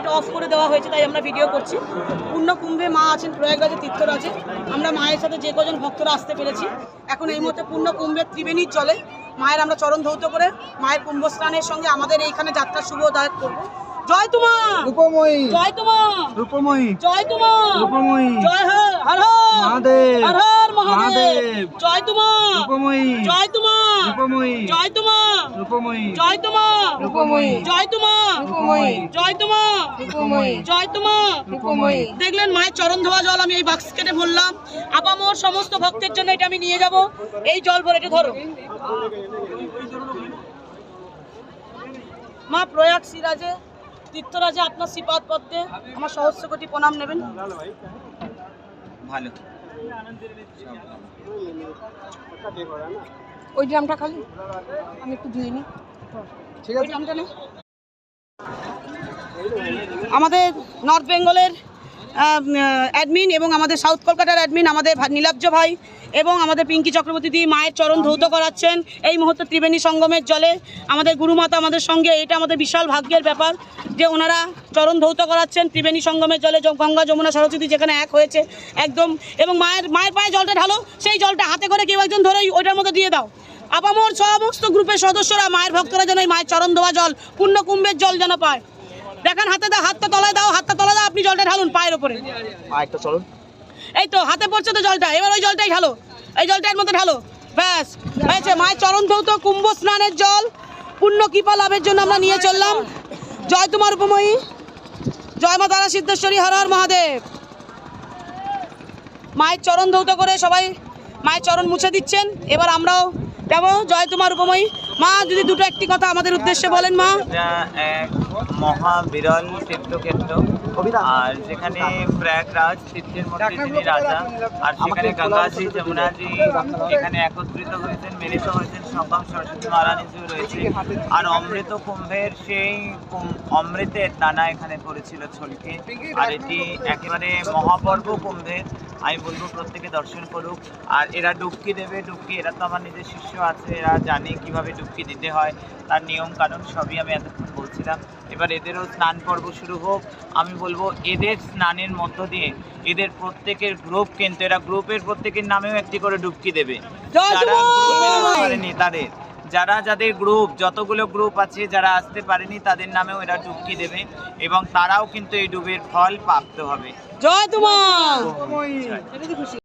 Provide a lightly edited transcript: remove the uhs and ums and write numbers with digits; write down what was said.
Net off করে দেওয়া হয়েছে, তাই আমরা ভিডিও করছি। পূর্ণ কুম্ভে মা আছেন, প্রয়াগরাজে তীর্থরাজে। আমরা মায়ের সাথে যে কজন ভক্তরা আসতে পেরেছি, এখন এই মুহূর্তে পূর্ণ কুম্ভের ত্রিবেণীর জলে মায়ের আমরা চরণ ধৌত করে মায়ের কুম্ভ স্নানের সঙ্গে আমাদের এইখানে যাত্রা শুভ দায়ক করবো। জয় তোমা রূপময়ী, জয় তোমা রূপময়ী, জয় তোমা রূপময়ী, জয় হর হর মহাদেব, হর হর মহাদেব, জয় তোমা রূপময়ী, জয় তোমা রূপময়ী, জয় তোমা রূপময়ী, জয় তোমা রূপময়ী, জয় তোমা রূপময়ী, জয় তোমা রূপময়ী, জয় তোমা রূপময়ী। দেখলেন মায়ের চরণ ধোয়া জল আমি এই বাক্স কেটে ভরলাম। আপামর সমস্ত ভক্তের জন্য এটা আমি নিয়ে যাব। এই জল ভরে এটা ধরো মা। প্রয়াগ সিরাজে তীর্থরাজে আপনার শ্রীপাদ পদ্মে আমার সহস্র কোটি প্রণাম নেবেন। ভালো ওই ড্রামটা খালি আমি একটু ধুয়ে নিই। ঠিক আছে, ড্রামটা নে। আমাদের নর্থ বেঙ্গলের অ্যাডমিন এবং আমাদের সাউথ কলকাতার অ্যাডমিন আমাদের নীলাব্জ ভাই এবং আমাদের পিঙ্কি চক্রবর্তী দি মায়ের চরণ ধৌত করাচ্ছেন এই মুহূর্তে ত্রিবেণী সঙ্গমের জলে। আমাদের গুরুমাতা আমাদের সঙ্গে, এটা আমাদের বিশাল ভাগ্যের ব্যাপার যে ওনারা চরণ ধৌত করাচ্ছেন ত্রিবেণী সঙ্গমের জলে। গঙ্গা যমুনা সরস্বতী যেখানে এক হয়েছে একদম, এবং মায়ের পায়ে জলটা ঢালো, সেই জলটা হাতে করে কেউ একজন ধরে ওইটার মধ্যে দিয়ে দাও। আপামর সমস্ত গ্রুপের সদস্যরা মায়ের ভক্তরা যেন এই মায়ের চরণ ধোয়া জল, পূর্ণ কুম্ভের জল যেন পায়। দেখেন হাতে দাও, হাতটা তলায় দাও, হাতটা তলায় দাও, আপনি জলটা ঢালুন পায়ের ওপরে। এই তো হাতে পড়ছে তো জলটা, এবার ওই জলটাই ঢালো, এই জলটার মধ্যে ঢালো, ব্যাস হয়েছে। মায়ের চরণ ধৌত কুম্ভ স্নানের জল পূর্ণ কৃপা লাভের জন্য আমরা নিয়ে চললাম। জয় তোমার উপময়ী, জয় মা তারা সিদ্ধেশ্বরী, হর হর মহাদেব। মায়ের চরণ ধৌত করে সবাই মায়ের চরণ মুছে দিচ্ছেন। এবার আমরাও যাবো। জয় তোমার উপময়ী। মা যদি দুটো একটি কথা আমাদের উদ্দেশ্যে বলেন মা। এক মহাবিরল তীর্থক্ষেত্র, আর যেখানে প্রয়াগরাজ তীর্থের মধ্যে যিনি রাজা, আর সেখানে গঙ্গাজি যমুনাজি এখানে একত্রিত হয়েছেন, মিলিত হয়েছেন, সঙ্গম সরস্বতী মহারানীজিও রয়েছে। আর অমৃত কুম্ভের সেই অমৃতের দানা এখানে পড়েছিল ছলকে। আর এটি একেবারে মহাপর্ব কুম্ভের, আমি বলবো প্রত্যেকে দর্শন করুক। আর এরা ডুবকি দেবে, ডুবকি এরা তো আমার নিজের শিষ্য আছে, এরা জানে কিভাবে ডুবকি দিতে হয়, তার নিয়ম কানুন সবই আমি এতক্ষণ বলছিলাম। এবার এদেরও স্নান পর্ব শুরু হোক। আমি বলবো এদের স্নানের মধ্য দিয়ে এদের প্রত্যেকের গ্রুপ, কিন্তু এরা গ্রুপের প্রত্যেকের নামেও একটি করে ডুবকি দেবে। যারা পারেনি তাদের, যাদের গ্রুপ, যতগুলো গ্রুপ আছে যারা আসতে পারেনি তাদের নামেও এরা ডুবকি দেবে, এবং তারাও কিন্তু এই ডুবের ফল প্রাপ্ত হবে। জয় তোমার।